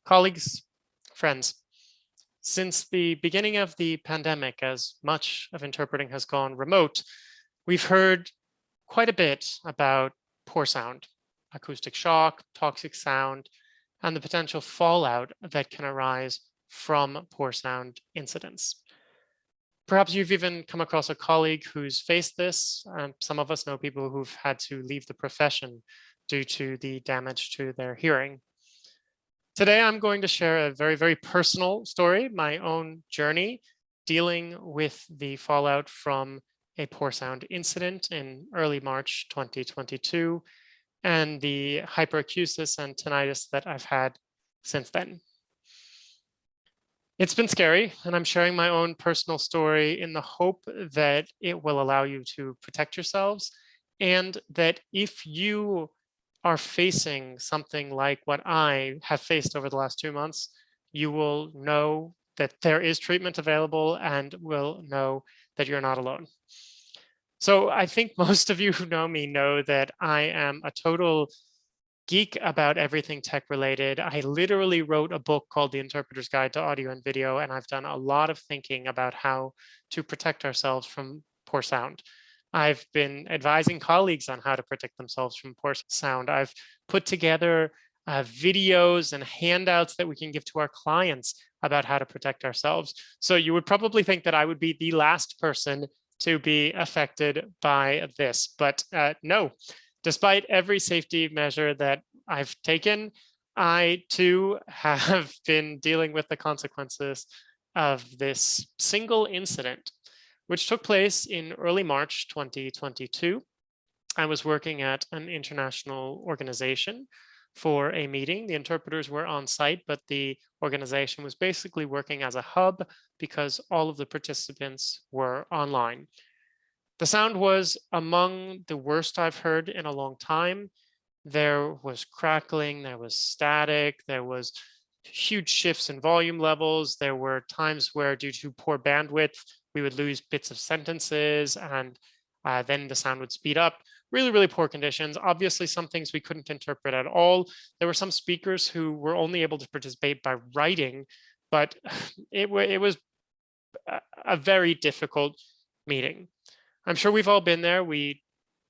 Colleagues, friends, since the beginning of the pandemic, as much of interpreting has gone remote, we've heard quite a bit about poor sound, acoustic shock, toxic sound, and the potential fallout that can arise from poor sound incidents. Perhaps you've even come across a colleague who's faced this. Some of us know people who've had to leave the profession due to the damage to their hearing. Today, I'm going to share a very, very personal story, my own journey dealing with the fallout from a poor sound incident in early March 2022 and the hyperacusis and tinnitus that I've had since then. It's been scary, and I'm sharing my own personal story in the hope that it will allow you to protect yourselves, and that if you are facing something like what I have faced over the last 2 months, you will know that there is treatment available and will know that you're not alone. So I think most of you who know me know that I am a total geek about everything tech related. I literally wrote a book called The Interpreter's Guide to Audio and Video, and I've done a lot of thinking about how to protect ourselves from poor sound. I've been advising colleagues on how to protect themselves from poor sound. I've put together videos and handouts that we can give to our clients about how to protect ourselves. So you would probably think that I would be the last person to be affected by this, but no. Despite every safety measure that I've taken, I too have been dealing with the consequences of this single incident, which took place in early March 2022. I was working at an international organization for a meeting. The interpreters were on site, but the organization was basically working as a hub because all of the participants were online. The sound was among the worst I've heard in a long time. There was crackling, there was static, there was huge shifts in volume levels. There were times where, due to poor bandwidth, we would lose bits of sentences, and then the sound would speed up. Really, really poor conditions. Obviously, some things we couldn't interpret at all. There were some speakers who were only able to participate by writing, but it was a very difficult meeting. I'm sure we've all been there. We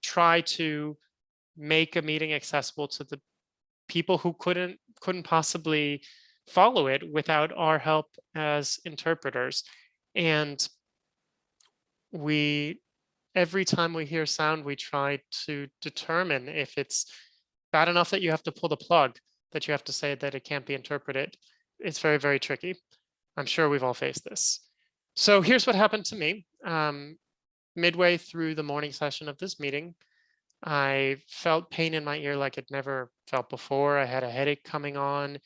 try to make a meeting accessible to the people who couldn't possibly follow it without our help as interpreters. And every time we hear sound, we try to determine if it's bad enough that you have to pull the plug, that you have to say that it can't be interpreted. It's very, very tricky. I'm sure we've all faced this. So here's what happened to me. Midway through the morning session of this meeting, I felt pain in my ear like I'd never felt before. I had a headache coming on.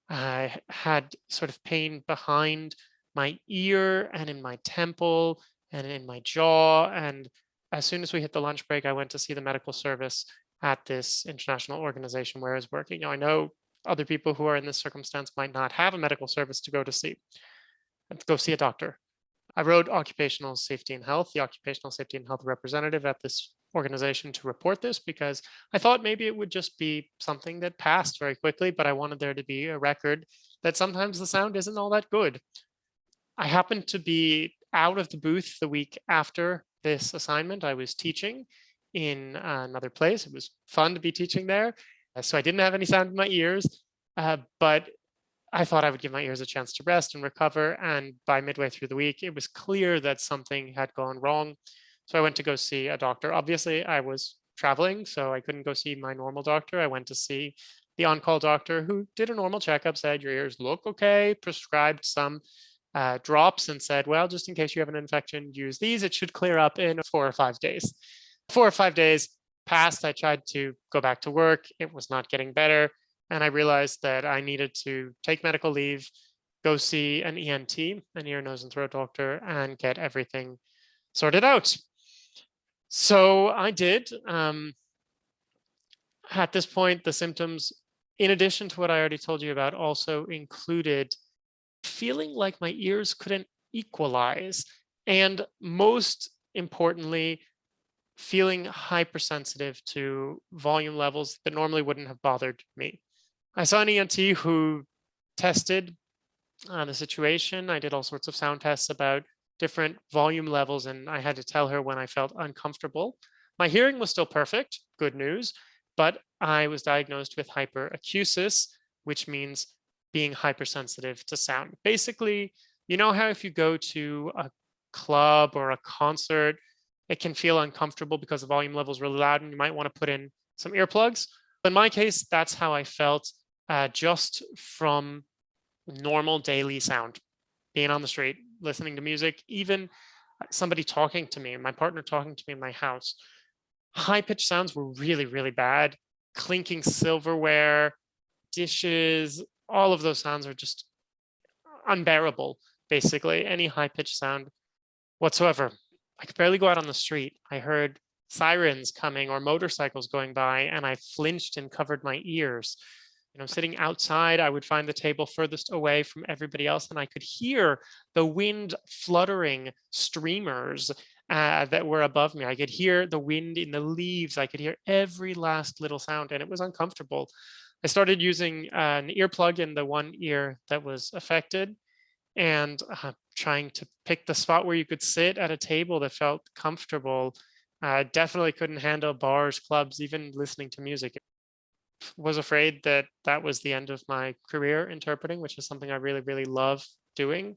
I had sort of pain behind my ear and in my temple and in my jaw. And as soon as we hit the lunch break, I went to see the medical service at this international organization where I was working. Now, I know other people who are in this circumstance might not have a medical service to go see a doctor. I wrote occupational safety and health, the occupational safety and health representative at this organization, to report this, because I thought maybe it would just be something that passed very quickly, but I wanted there to be a record that sometimes the sound isn't all that good. I happened to be out of the booth the week after this assignment. I was teaching in another place. It was fun to be teaching there. So I didn't have any sound in my ears, but I thought I would give my ears a chance to rest and recover. And by midway through the week, it was clear that something had gone wrong. So I went to go see a doctor. Obviously, I was traveling, so I couldn't go see my normal doctor. I went to see the on-call doctor, who did a normal checkup, said, your ears look okay, prescribed some drops, and said, well, just in case you have an infection, use these. It should clear up in 4 or 5 days. 4 or 5 days passed. I tried to go back to work. It was not getting better. And I realized that I needed to take medical leave, go see an ENT, an ear, nose, and throat doctor, and get everything sorted out. So I did. At this point, the symptoms, in addition to what I already told you about, also included feeling like my ears couldn't equalize, and most importantly, feeling hypersensitive to volume levels that normally wouldn't have bothered me. I saw an ENT who tested the situation. I did all sorts of sound tests about different volume levels, and I had to tell her when I felt uncomfortable. My hearing was still perfect, good news, but I was diagnosed with hyperacusis, which means being hypersensitive to sound. Basically, you know how if you go to a club or a concert, it can feel uncomfortable because the volume level is really loud and you might want to put in some earplugs. In my case, that's how I felt just from normal daily sound, being on the street, listening to music, even somebody talking to me, my partner talking to me in my house. High pitched sounds were really, really bad. Clinking silverware, dishes, all of those sounds are just unbearable, basically. Any high pitched sound whatsoever. I could barely go out on the street. I heard sirens coming or motorcycles going by, and I flinched and covered my ears. Sitting outside, I would find the table furthest away from everybody else, and I could hear the wind fluttering streamers that were above me. I could hear the wind in the leaves. I could hear every last little sound, and it was uncomfortable. I started using an earplug in the one ear that was affected, and trying to pick the spot where you could sit at a table that felt comfortable. I definitely couldn't handle bars, clubs, even listening to music. Was afraid that that was the end of my career interpreting, which is something I really, really love doing.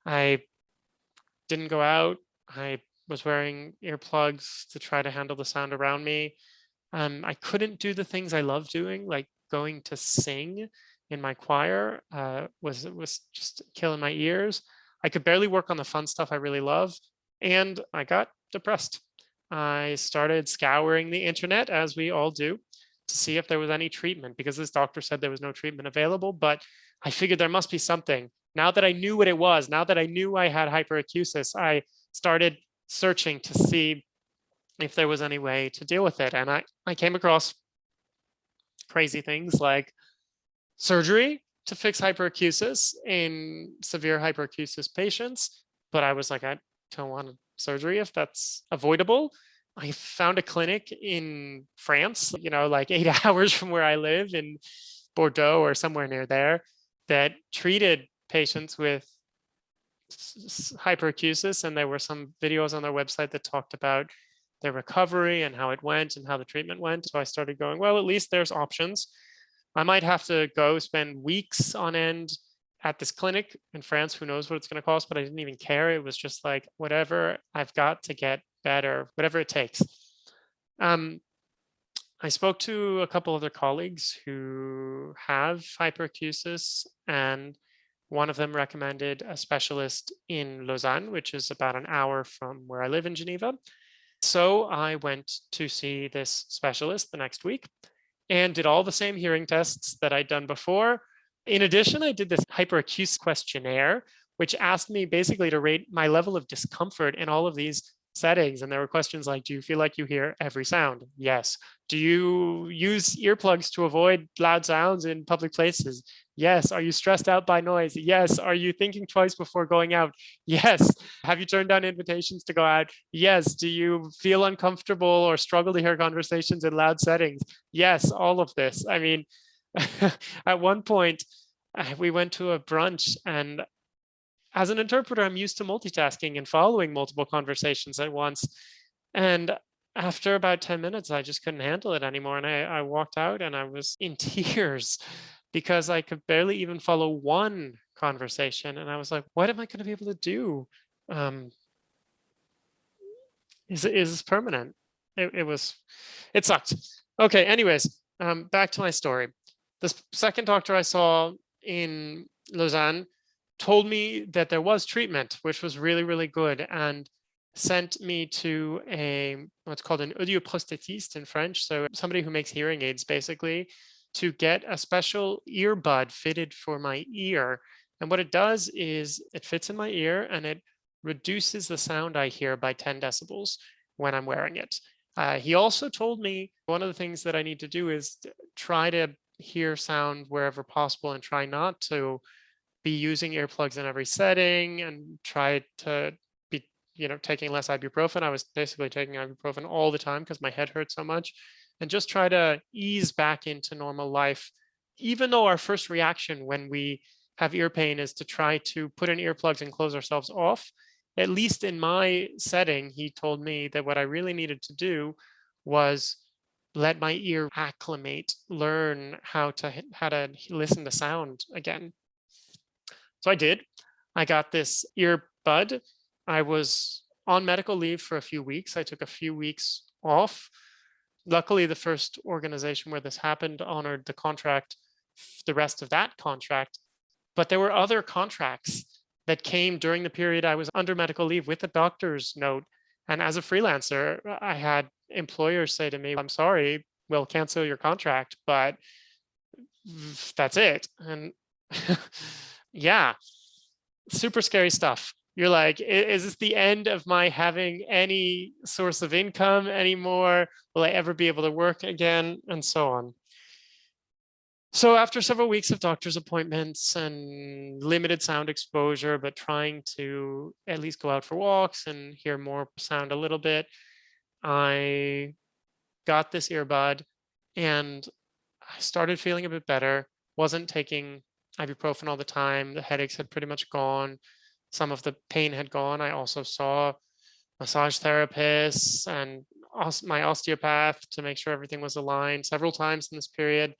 I didn't go out. I was wearing earplugs to try to handle the sound around me. I couldn't do the things I love doing, like going to sing in my choir. Was just killing my ears. I could barely work on the fun stuff I really love, and I got depressed. I started scouring the internet, as we all do, to see if there was any treatment, because this doctor said there was no treatment available, but I figured there must be something. Now that I knew what it was, now that I knew I had hyperacusis, I started searching to see if there was any way to deal with it. And I came across crazy things like surgery to fix hyperacusis in severe hyperacusis patients. But I was like, I don't want surgery if that's avoidable. I found a clinic in France, like 8 hours from where I live in Bordeaux or somewhere near there, that treated patients with hyperacusis. And there were some videos on their website that talked about their recovery and how it went and how the treatment went. So I started going, well, at least there's options. I might have to go spend weeks on end at this clinic in France. Who knows what it's going to cost, but I didn't even care. It was just like, whatever, I've got to get better, whatever it takes. I spoke to a couple other colleagues who have hyperacusis, and one of them recommended a specialist in Lausanne, which is about an hour from where I live in Geneva. So I went to see this specialist the next week and did all the same hearing tests that I'd done before. In addition, I did this hyperacusis questionnaire, which asked me basically to rate my level of discomfort in all of these settings. And there were questions like, do you feel like you hear every sound? Yes. Do you use earplugs to avoid loud sounds in public places? Yes. Are you stressed out by noise? Yes. Are you thinking twice before going out? Yes. Have you turned down invitations to go out? Yes. Do you feel uncomfortable or struggle to hear conversations in loud settings? Yes. All of this. I mean, at one point, we went to a brunch, and as an interpreter, I'm used to multitasking and following multiple conversations at once. And after about 10 minutes, I just couldn't handle it anymore. And I walked out and I was in tears because I could barely even follow one conversation. And I was like, what am I going to be able to do? Is this permanent? It sucked. Okay, anyways, back to my story. The second doctor I saw in Lausanne told me that there was treatment, which was really, really good, and sent me to what's called an audioprosthétiste in French. So somebody who makes hearing aids, basically, to get a special earbud fitted for my ear. And what it does is it fits in my ear and it reduces the sound I hear by 10 decibels when I'm wearing it. He also told me one of the things that I need to do is try to hear sound wherever possible and try not to be using earplugs in every setting, and try to be, taking less ibuprofen. I was basically taking ibuprofen all the time because my head hurt so much, and just try to ease back into normal life even though our first reaction when we have ear pain is to try to put in earplugs and close ourselves off, at least in my setting, he told me that what I really needed to do was let my ear acclimate, learn how to listen to sound again. So I did. I got this earbud. I was on medical leave for a few weeks. I took a few weeks off. Luckily, the first organization where this happened honored the contract, the rest of that contract. But there were other contracts that came during the period I was under medical leave with a doctor's note. And as a freelancer, I had employers say to me, I'm sorry, we'll cancel your contract, but that's it. And yeah, super scary stuff. You're like, is this the end of my having any source of income anymore? Will I ever be able to work again? And so on. So after several weeks of doctor's appointments and limited sound exposure, but trying to at least go out for walks and hear more sound a little bit, I got this earbud and I started feeling a bit better. Wasn't taking ibuprofen all the time. The headaches had pretty much gone. Some of the pain had gone. I also saw massage therapists and my osteopath to make sure everything was aligned several times in this period.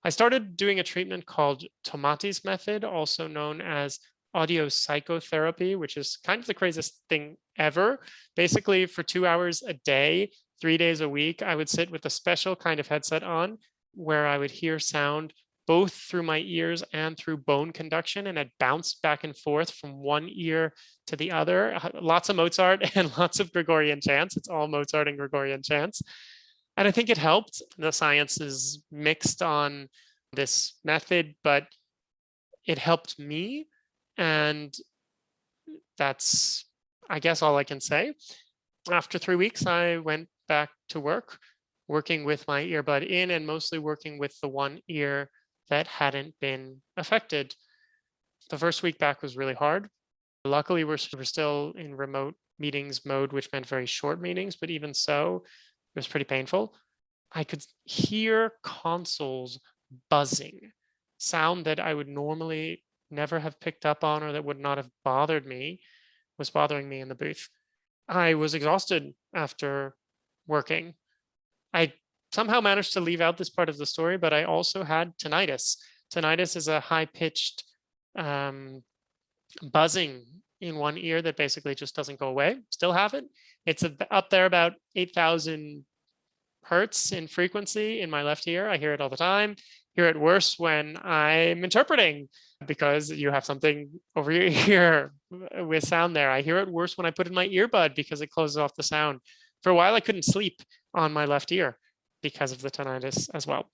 I started doing a treatment called Tomati's method, also known as audio psychotherapy, which is kind of the craziest thing ever. Basically, for 2 hours a day, 3 days a week, I would sit with a special kind of headset on where I would hear sound both through my ears and through bone conduction, and it bounced back and forth from one ear to the other. Lots of Mozart and lots of Gregorian chants. It's all Mozart and Gregorian chants. And I think it helped. The science is mixed on this method, but it helped me. And that's, I guess, all I can say. After 3 weeks, I went back to work, working with my earbud in and mostly working with the one ear that hadn't been affected. The first week back was really hard. Luckily, we're still in remote meetings mode, which meant very short meetings, but even so, it was pretty painful. I could hear consoles buzzing, sound that I would normally never have picked up on or that would not have bothered me, was bothering me in the booth. I was exhausted after working. I somehow managed to leave out this part of the story, but I also had tinnitus. Tinnitus is a high-pitched buzzing in one ear that basically just doesn't go away. Still have it. It's up there about 8,000 hertz in frequency in my left ear. I hear it all the time. Hear it worse when I'm interpreting because you have something over your ear with sound there. I hear it worse when I put in my earbud because it closes off the sound. For a while, I couldn't sleep on my left ear because of the tinnitus as well.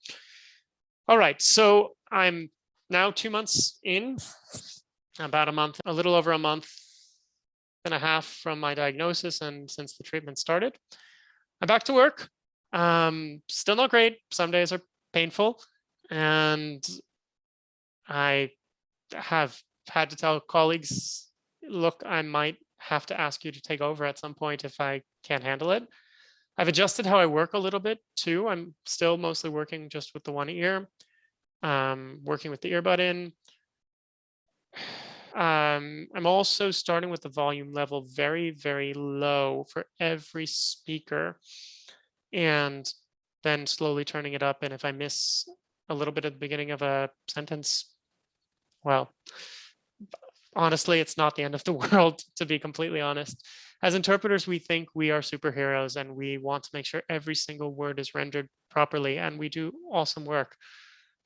All right, so I'm now 2 months in, about a month, a little over a month and a half from my diagnosis and since the treatment started. I'm back to work. Still not great. Some days are painful. And I have had to tell colleagues, look, I might have to ask you to take over at some point if I can't handle it. I've adjusted how I work a little bit too. I'm still mostly working just with the one ear, working with the earbud in. I'm also starting with the volume level very, very low for every speaker and then slowly turning it up. And if I miss a little bit at the beginning of a sentence, well, honestly, it's not the end of the world, to be completely honest. As interpreters, we think we are superheroes and we want to make sure every single word is rendered properly, and we do awesome work.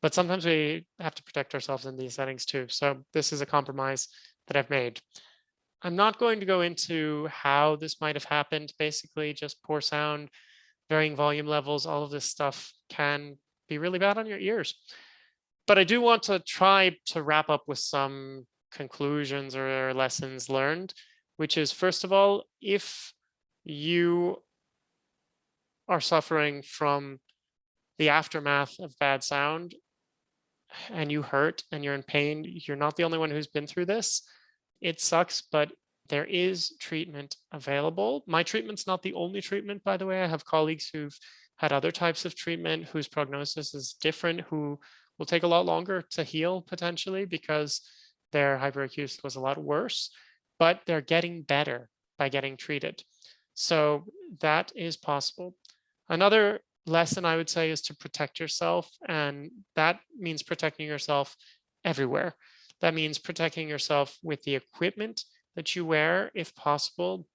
But sometimes we have to protect ourselves in these settings too. So this is a compromise that I've made. I'm not going to go into how this might have happened. Basically, just poor sound, varying volume levels, all of this stuff can be really bad on your ears. But I do want to try to wrap up with some conclusions or lessons learned, which is, first of all, if you are suffering from the aftermath of bad sound and you hurt and you're in pain, you're not the only one who's been through this. It sucks, but there is treatment available. My treatment's not the only treatment, by the way. I have colleagues who've had other types of treatment whose prognosis is different, who will take a lot longer to heal potentially because their hyperacusis was a lot worse, but they're getting better by getting treated. So that is possible. Another lesson I would say is to protect yourself, and that means protecting yourself everywhere. That means protecting yourself with the equipment that you wear, if possible,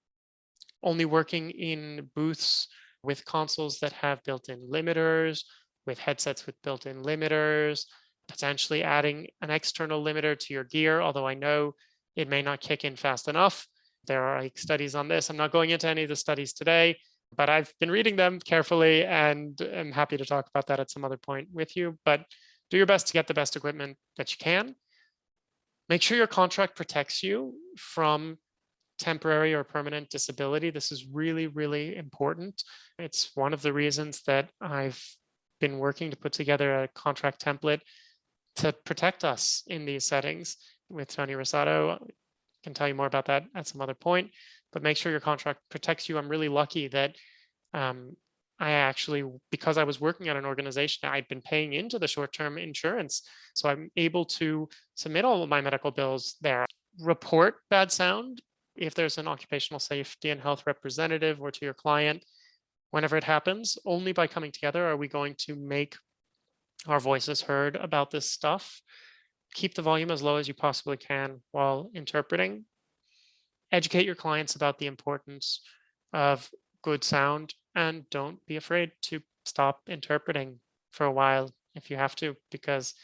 only working in booths with consoles that have built-in limiters, with headsets with built-in limiters, potentially adding an external limiter to your gear, although I know it may not kick in fast enough. There are like studies on this. I'm not going into any of the studies today, but I've been reading them carefully and I'm happy to talk about that at some other point with you. But do your best to get the best equipment that you can. Make sure your contract protects you from temporary or permanent disability. This is really, really important. It's one of the reasons that I've been working to put together a contract template to protect us in these settings with Tony Rosato. I can tell you more about that at some other point, but make sure your contract protects you. I'm really lucky that I actually, because I was working at an organization, I'd been paying into the short-term insurance. So I'm able to submit all of my medical bills there. Report bad sound if there's an occupational safety and health representative or to your client whenever it happens. Only by coming together are we going to make our voices heard about this stuff. Keep the volume as low as you possibly can while interpreting. Educate your clients about the importance of good sound, and don't be afraid to stop interpreting for a while if you have to, because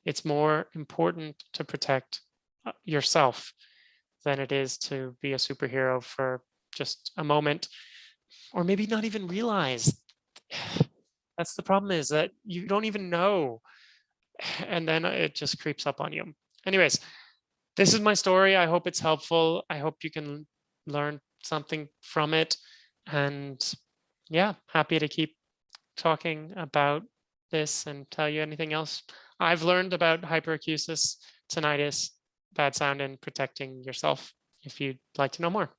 it's more important to protect yourself than it is to be a superhero for just a moment, or maybe not even realize. That's the problem, is that you don't even know, and then it just creeps up on you. Anyways, this is my story. I hope it's helpful. I hope you can learn something from it. And yeah, happy to keep talking about this and tell you anything else I've learned about hyperacusis, tinnitus, bad sound, and protecting yourself if you'd like to know more.